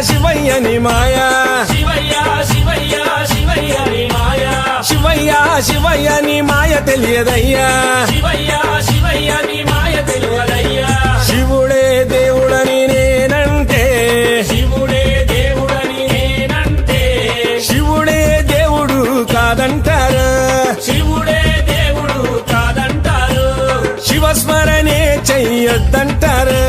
శివయ్య నీ మాయా శివయ్య శివయ్య శివయ్య నీ మాయా శివయ్య శివయ్య నీ మాయ తెలియదయ్యా శివయ్య శివయ్య నీ మాయ తెలియదయ్యా శివుడే దేవుడని నేనంటే శివుడే దేవుడని నేనంటే శివుడే దేవుడు కాదంటారు శివుడే దేవుడు కాదంటారు శివస్మరణే చెయ్యొద్దంటారు